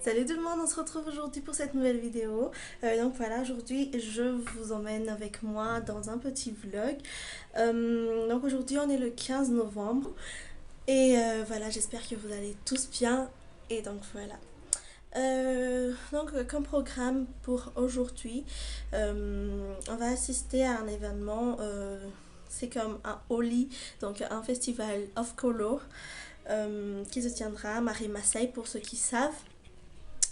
Salut tout le monde, on se retrouve aujourd'hui pour cette nouvelle vidéo. Donc voilà, aujourd'hui je vous emmène avec moi dans un petit vlog. Donc aujourd'hui on est le 15 novembre et voilà, j'espère que vous allez tous bien. Et donc voilà. Comme programme pour aujourd'hui, on va assister à un événement, c'est comme un Holi, donc un festival of color qui se tiendra à Marie-Marseille pour ceux qui savent.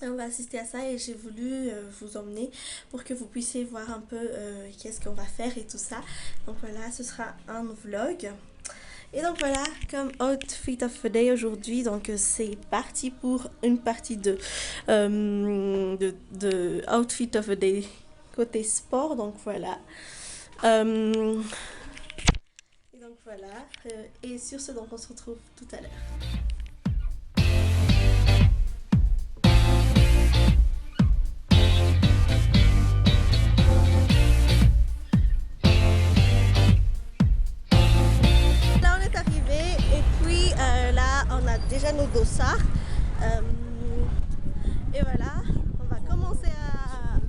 On va assister à ça et j'ai voulu vous emmener pour que vous puissiez voir un peu qu'est-ce qu'on va faire et tout ça. Donc voilà, ce sera un vlog. Et donc voilà, comme outfit of the day aujourd'hui, donc c'est parti pour une partie de outfit of the day côté sport. Donc voilà. Et donc voilà. Et sur ce, donc on se retrouve tout à l'heure. Déjà nos dossards et voilà, on va commencer à...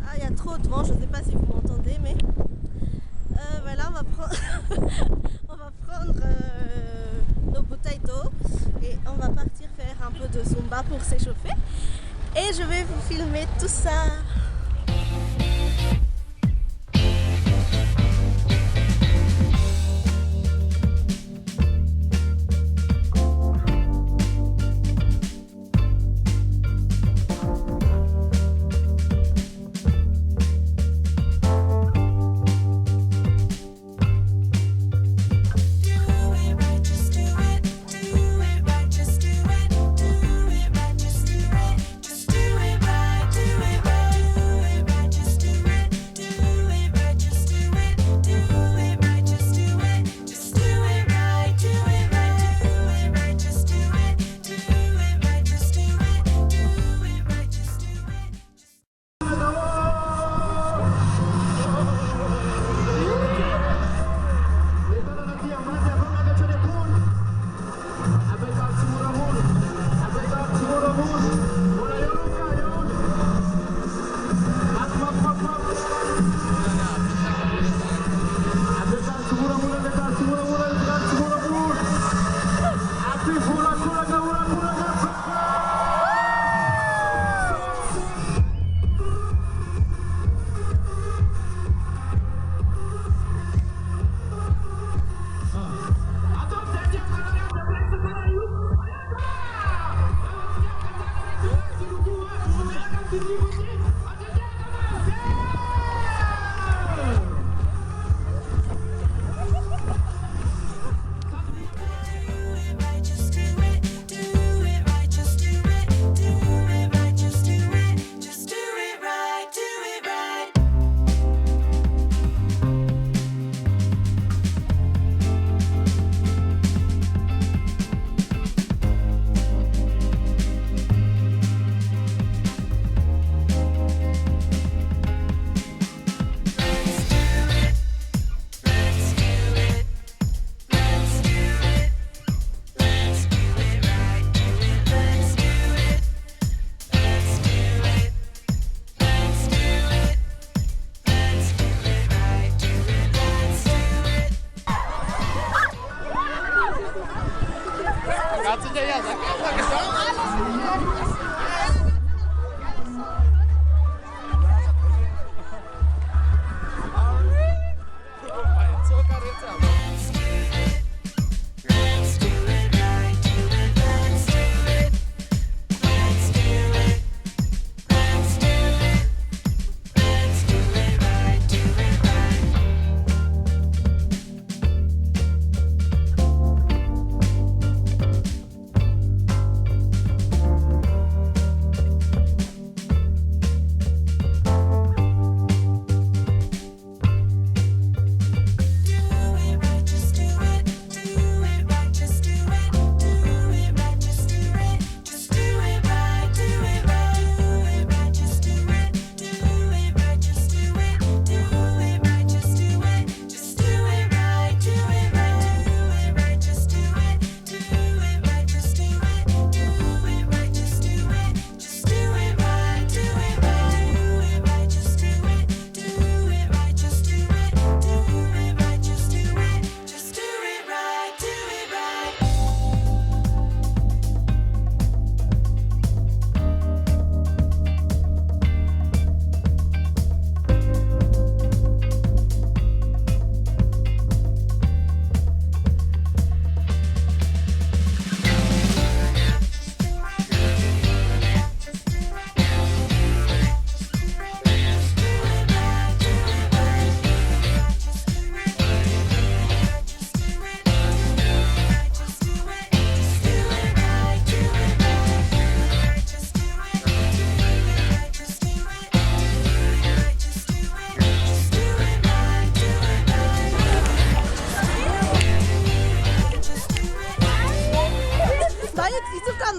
Ah, il y a trop de vent, je ne sais pas si vous m'entendez, mais voilà, on va prendre nos bouteilles d'eau et on va partir faire un peu de zumba pour s'échauffer et je vais vous filmer tout ça.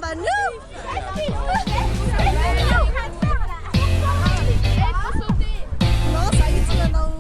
pas nous. Non, ça y est, tu vas dans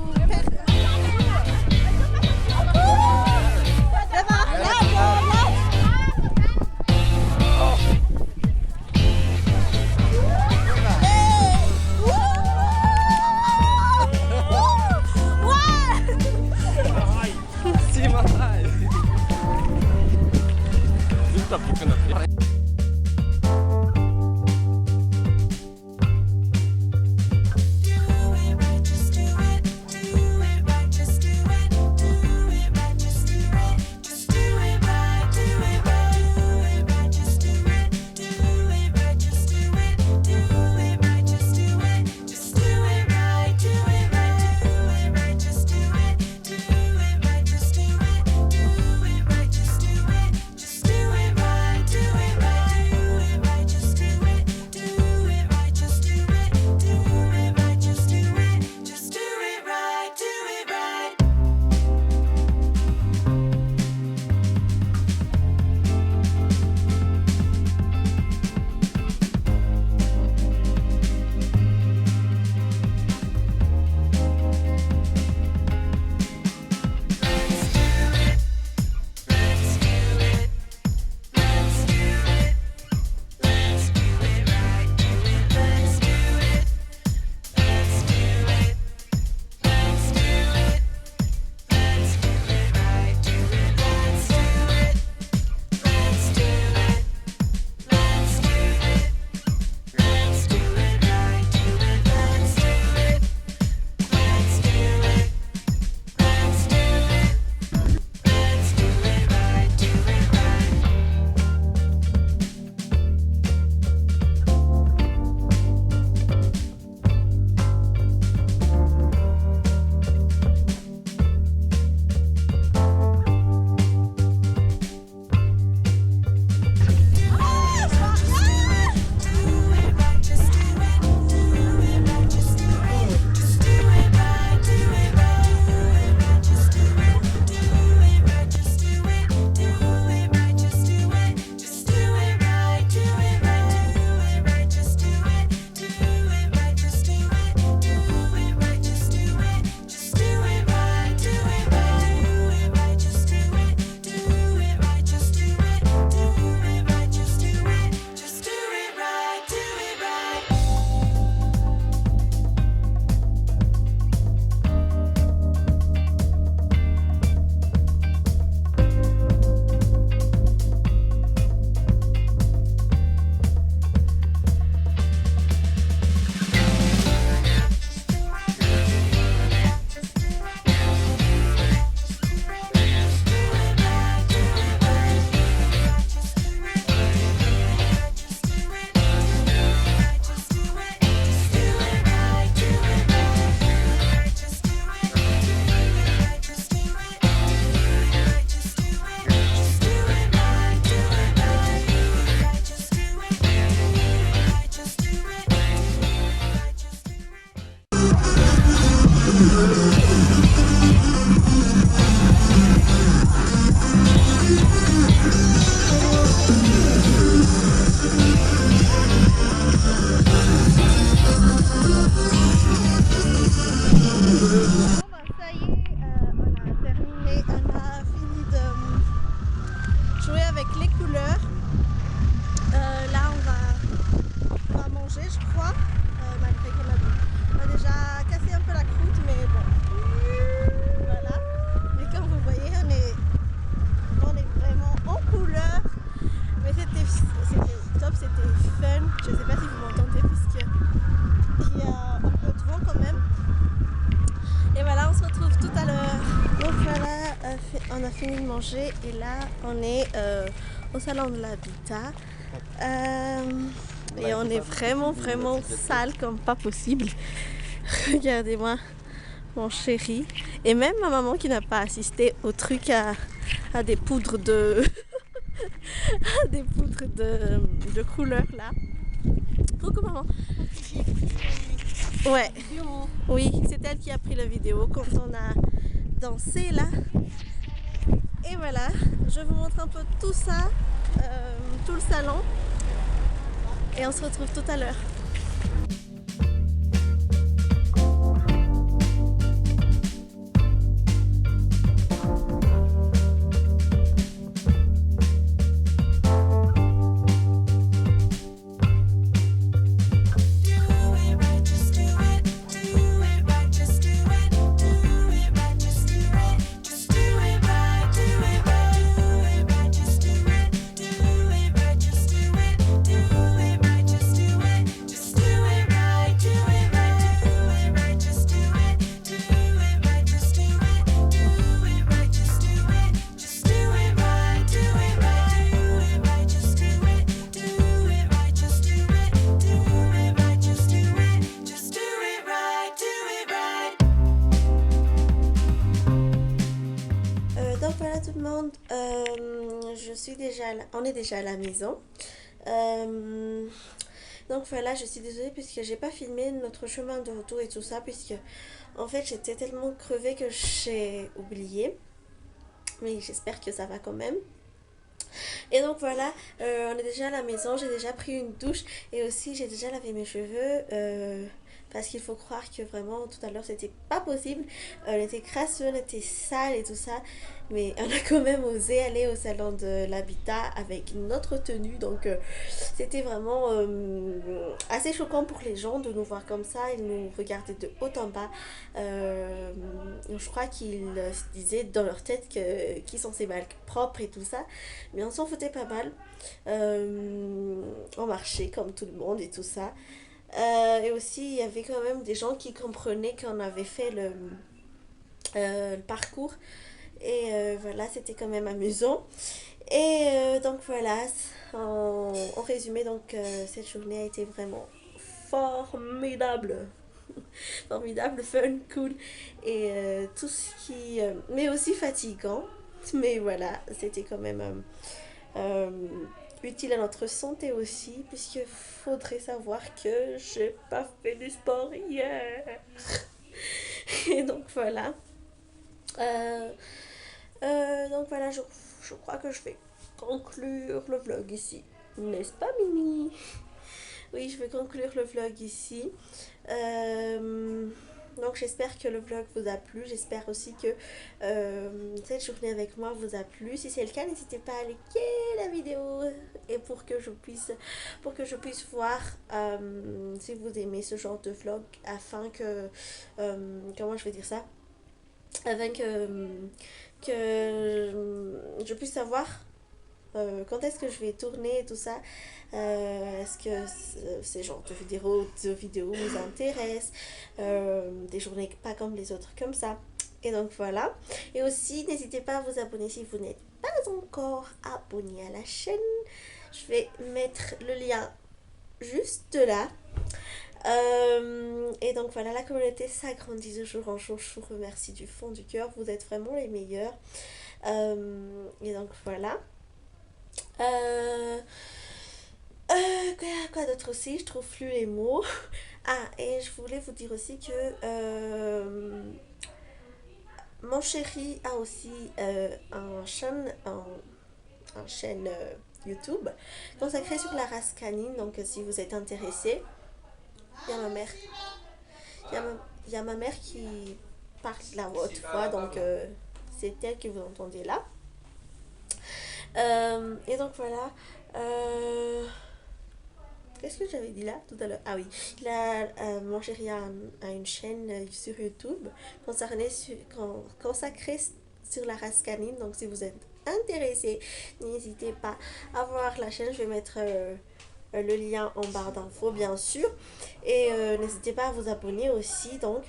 on a fini de manger et là on est au salon de l'habitat et on est vraiment sale comme pas possible. Regardez-moi mon chéri et même ma maman qui n'a pas assisté au truc à des poudres de à des poudres de couleurs là. Coucou maman. Ouais. Oui, c'est elle qui a pris la vidéo quand on a dansé là. Et voilà, je vous montre un peu tout ça, tout le salon. et on se retrouve tout à l'heure. Donc voilà tout le monde, on est déjà à la maison. Euh, donc voilà, je suis désolée puisque j'ai pas filmé notre chemin de retour et tout ça, puisque en fait j'étais tellement crevée que j'ai oublié. Mais j'espère que ça va quand même. Et donc voilà, on est déjà à la maison, j'ai déjà pris une douche et aussi j'ai déjà lavé mes cheveux. Parce qu'il faut croire que vraiment tout à l'heure c'était pas possible. On était crasseux, on était sale et tout ça. Mais on a quand même osé aller au salon de l'habitat avec notre tenue. Donc c'était vraiment assez choquant pour les gens de nous voir comme ça. Ils nous regardaient de haut en bas. Je crois qu'ils se disaient dans leur tête que qui sont ces balles propres et tout ça. Mais on s'en foutait pas mal. On marchait comme tout le monde et tout ça. Et aussi, il y avait quand même des gens qui comprenaient qu'on avait fait le parcours. Et voilà, c'était quand même amusant. Et donc voilà, en résumé, donc cette journée a été vraiment formidable. Formidable, fun, cool. Et tout ce qui... mais aussi fatigant. Mais voilà, c'était quand même... euh, utile à notre santé aussi, puisque faudrait savoir que j'ai pas fait du sport hier. Et donc voilà. Euh, donc voilà, je crois que je vais conclure le vlog ici. N'est-ce pas, Mimi? Oui, je vais conclure le vlog ici. Euh, donc j'espère que le vlog vous a plu. J'espère aussi que cette journée avec moi vous a plu. Si c'est le cas, n'hésitez pas à liker la vidéo et pour que je puisse voir si vous aimez ce genre de vlog afin que comment je vais dire ça, afin que je puisse savoir quand est-ce que je vais tourner et tout ça. Est-ce que ces genres de vidéos vous intéressent, des journées pas comme les autres comme ça. Et donc voilà. Et aussi n'hésitez pas à vous abonner si vous n'êtes pas encore abonné à la chaîne. Je vais mettre le lien juste là. Et donc voilà, la communauté s'agrandit de jour en jour. Je vous remercie du fond du cœur. Vous êtes vraiment les meilleurs. Et donc voilà. Euh, quoi d'autre aussi? Je trouve plus les mots. Ah, et je voulais vous dire aussi que mon chéri a aussi un chaîne YouTube consacrée sur la race canine. Donc si vous êtes intéressé, il y a ma mère. Il y a ma mère qui parle la haute voix, donc c'est elle que vous entendez là. Et donc voilà. Qu'est-ce que j'avais dit là tout à l'heure? Ah oui, mon chéri a une chaîne sur YouTube consacrée sur la race canine. Donc si vous êtes intéressé, n'hésitez pas à voir la chaîne. Je vais mettre le lien en barre d'infos bien sûr. Et n'hésitez pas à vous abonner aussi. Donc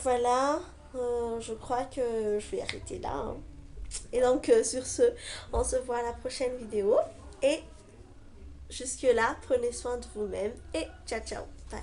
voilà, je crois que je vais arrêter là, hein. Et donc sur ce, on se voit à la prochaine vidéo. Et jusque là, prenez soin de vous-même et ciao ciao. Bye.